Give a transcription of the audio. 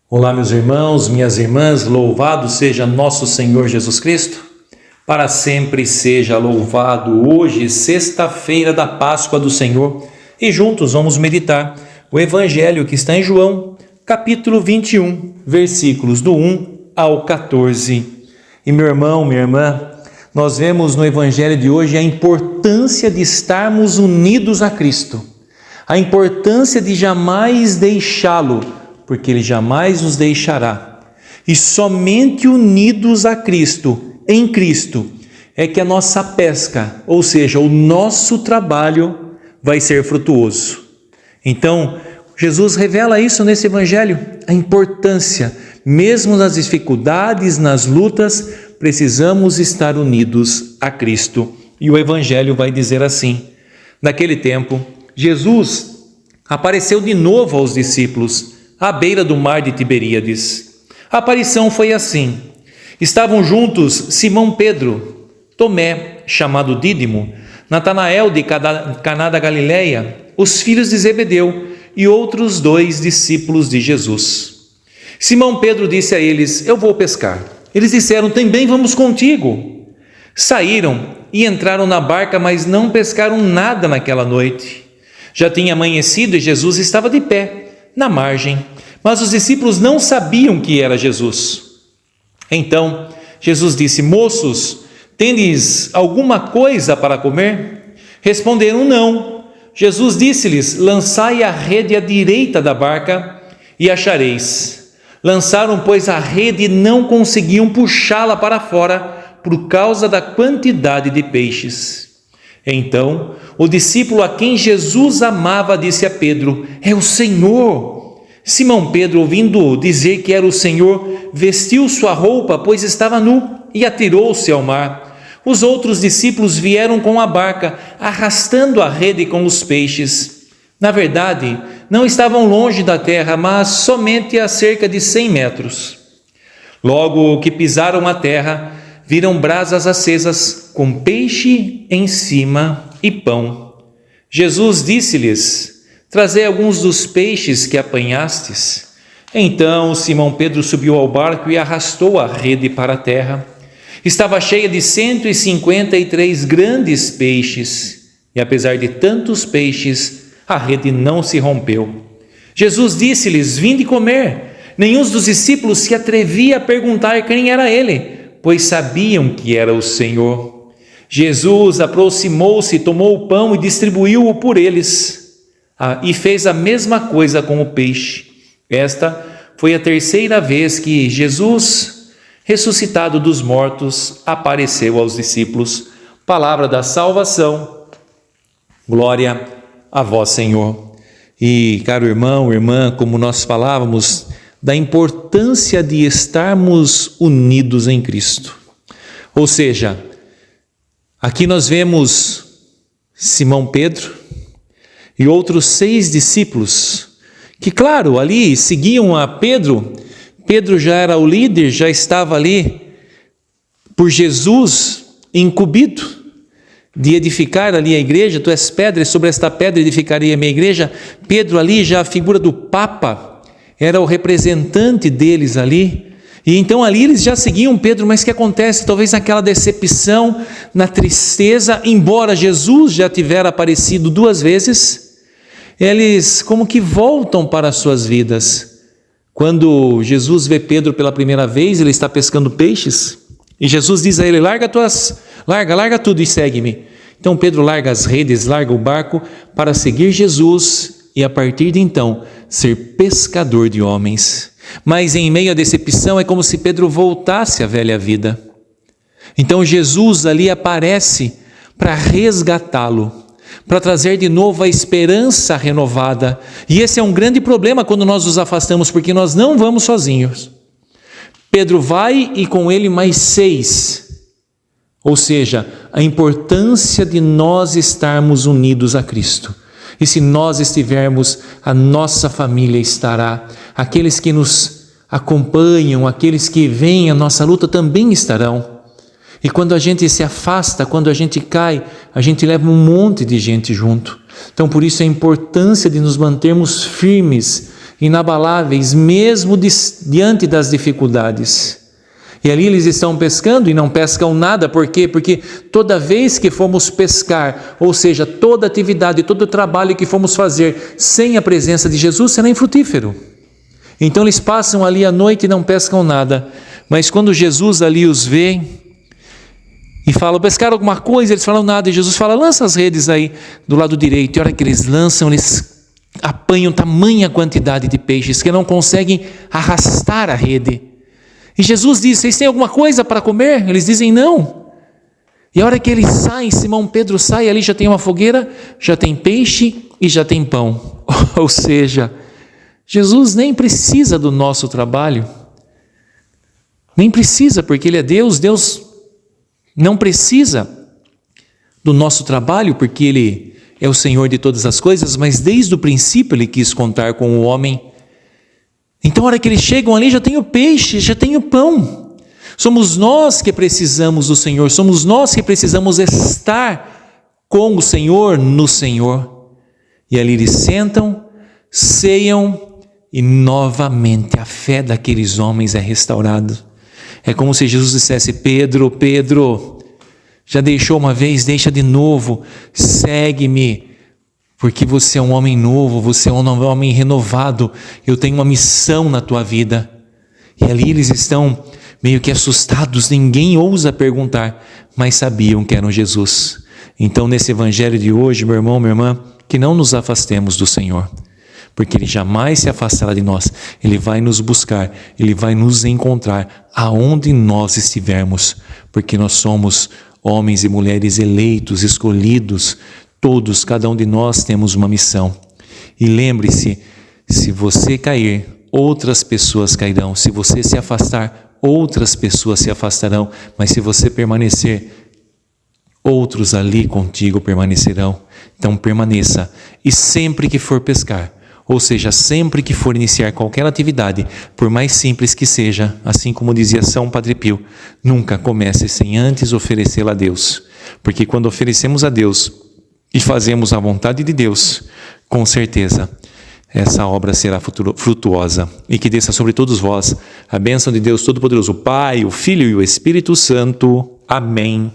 Olá, meus irmãos, minhas irmãs, louvado seja nosso Senhor Jesus Cristo, para sempre seja louvado. Hoje, sexta-feira da Páscoa do Senhor, e juntos vamos meditar o Evangelho que está em João, capítulo 21, versículos do 1 ao 14. E meu irmão, minha irmã, nós vemos no Evangelho de hoje a importância de estarmos unidos a Cristo, a importância de jamais deixá-lo, porque Ele jamais nos deixará. E somente unidos a Cristo, em Cristo, é que a nossa pesca, ou seja, o nosso trabalho, vai ser frutuoso. Então, Jesus revela isso nesse Evangelho, a importância, mesmo nas dificuldades, nas lutas, precisamos estar unidos a Cristo. E o Evangelho vai dizer assim: naquele tempo, Jesus apareceu de novo aos discípulos, à beira do mar de Tiberíades. A aparição foi assim: estavam juntos Simão Pedro, Tomé, chamado Dídimo, Natanael de Caná da Galileia, os filhos de Zebedeu e outros 2 discípulos de Jesus. Simão Pedro disse a eles: eu vou pescar. Eles disseram: também vamos contigo. Saíram e entraram na barca, mas não pescaram nada naquela noite. Já tinha amanhecido e Jesus estava de pé na margem, mas os discípulos não sabiam que era Jesus. Então Jesus disse: moços, tendes alguma coisa para comer? Responderam: não. Jesus disse-lhes: lançai a rede à direita da barca e achareis. Lançaram, pois, a rede e não conseguiam puxá-la para fora por causa da quantidade de peixes. Então, o discípulo a quem Jesus amava disse a Pedro: é o Senhor. Simão Pedro, ouvindo dizer que era o Senhor, vestiu sua roupa, pois estava nu, e atirou-se ao mar. Os outros discípulos vieram com a barca, arrastando a rede com os peixes. Na verdade, não estavam longe da terra, mas somente a cerca de 100 metros. Logo que pisaram a terra, viram brasas acesas, com peixe em cima e pão. Jesus disse-lhes: trazei alguns dos peixes que apanhastes. Então Simão Pedro subiu ao barco e arrastou a rede para a terra. Estava cheia de 153 grandes peixes, e apesar de tantos peixes, a rede não se rompeu. Jesus disse-lhes: vinde comer. Nenhum dos discípulos se atrevia a perguntar quem era ele, pois sabiam que era o Senhor. Jesus aproximou-se, tomou o pão e distribuiu-o por eles, e fez a mesma coisa com o peixe. Esta foi a terceira vez que Jesus, ressuscitado dos mortos, apareceu aos discípulos. Palavra da salvação, glória a vós, Senhor. E, caro irmão, irmã, como nós falávamos da importância de estarmos unidos em Cristo. Ou seja, aqui nós vemos Simão Pedro e outros 6 discípulos que, claro, ali seguiam a Pedro. Pedro já era o líder, já estava ali por Jesus incumbido de edificar ali a igreja. Tu és pedra, e sobre esta pedra edificarei a minha igreja. Pedro ali, já a figura do Papa, era o representante deles ali. E então ali eles já seguiam Pedro, mas o que acontece? Talvez naquela decepção, na tristeza, embora Jesus já tivera aparecido 2 vezes, eles como que voltam para as suas vidas. Quando Jesus vê Pedro pela primeira vez, ele está pescando peixes, e Jesus diz a ele: larga tudo e segue-me. Então Pedro larga as redes, larga o barco para seguir Jesus e a partir de então ser pescador de homens. Mas em meio à decepção é como se Pedro voltasse à velha vida. Então Jesus ali aparece para resgatá-lo, para trazer de novo a esperança renovada. E esse é um grande problema quando nós nos afastamos, porque nós não vamos sozinhos. Pedro vai e com ele mais 6. Ou seja, a importância de nós estarmos unidos a Cristo. E se nós estivermos, a nossa família estará. Aqueles que nos acompanham, aqueles que veem a nossa luta também estarão. E quando a gente se afasta, quando a gente cai, a gente leva um monte de gente junto. Então, por isso a importância de nos mantermos firmes, inabaláveis, mesmo diante das dificuldades. E ali eles estão pescando e não pescam nada. Por quê? Porque toda vez que formos pescar, ou seja, toda atividade, todo trabalho que formos fazer sem a presença de Jesus, será infrutífero. Então eles passam ali a noite e não pescam nada. Mas quando Jesus ali os vê e fala, pescaram alguma coisa? Eles falam nada. E Jesus fala, lança as redes aí do lado direito. E a hora que eles lançam, eles apanham tamanha quantidade de peixes que não conseguem arrastar a rede. E Jesus diz, vocês têm alguma coisa para comer? Eles dizem não. E a hora que eles saem, Simão Pedro sai, ali já tem uma fogueira, já tem peixe e já tem pão. Ou seja, Jesus nem precisa do nosso trabalho. Nem precisa, porque Ele é Deus. Deus não precisa do nosso trabalho, porque Ele é o Senhor de todas as coisas, mas desde o princípio Ele quis contar com o homem. Então, a hora que eles chegam ali, já tem o peixe, já tem o pão. Somos nós que precisamos do Senhor, somos nós que precisamos estar com o Senhor, no Senhor. E ali eles sentam, ceiam e novamente a fé daqueles homens é restaurada. É como se Jesus dissesse, Pedro, já deixou uma vez, deixa de novo, segue-me. Porque você é um homem novo, você é um homem renovado, eu tenho uma missão na tua vida. E ali eles estão meio que assustados, ninguém ousa perguntar, mas sabiam que eram Jesus. Então nesse evangelho de hoje, meu irmão, minha irmã, que não nos afastemos do Senhor, porque Ele jamais se afastará de nós, Ele vai nos buscar, Ele vai nos encontrar aonde nós estivermos, porque nós somos homens e mulheres eleitos, escolhidos. Todos, cada um de nós temos uma missão. E lembre-se, se você cair, outras pessoas cairão. Se você se afastar, outras pessoas se afastarão. Mas se você permanecer, outros ali contigo permanecerão. Então permaneça. E sempre que for pescar, ou seja, sempre que for iniciar qualquer atividade, por mais simples que seja, assim como dizia São Padre Pio, nunca comece sem antes oferecê-la a Deus. Porque quando oferecemos a Deus e fazemos a vontade de Deus, com certeza essa obra será frutuosa. E que desça sobre todos vós a bênção de Deus Todo-Poderoso, o Pai, o Filho e o Espírito Santo. Amém.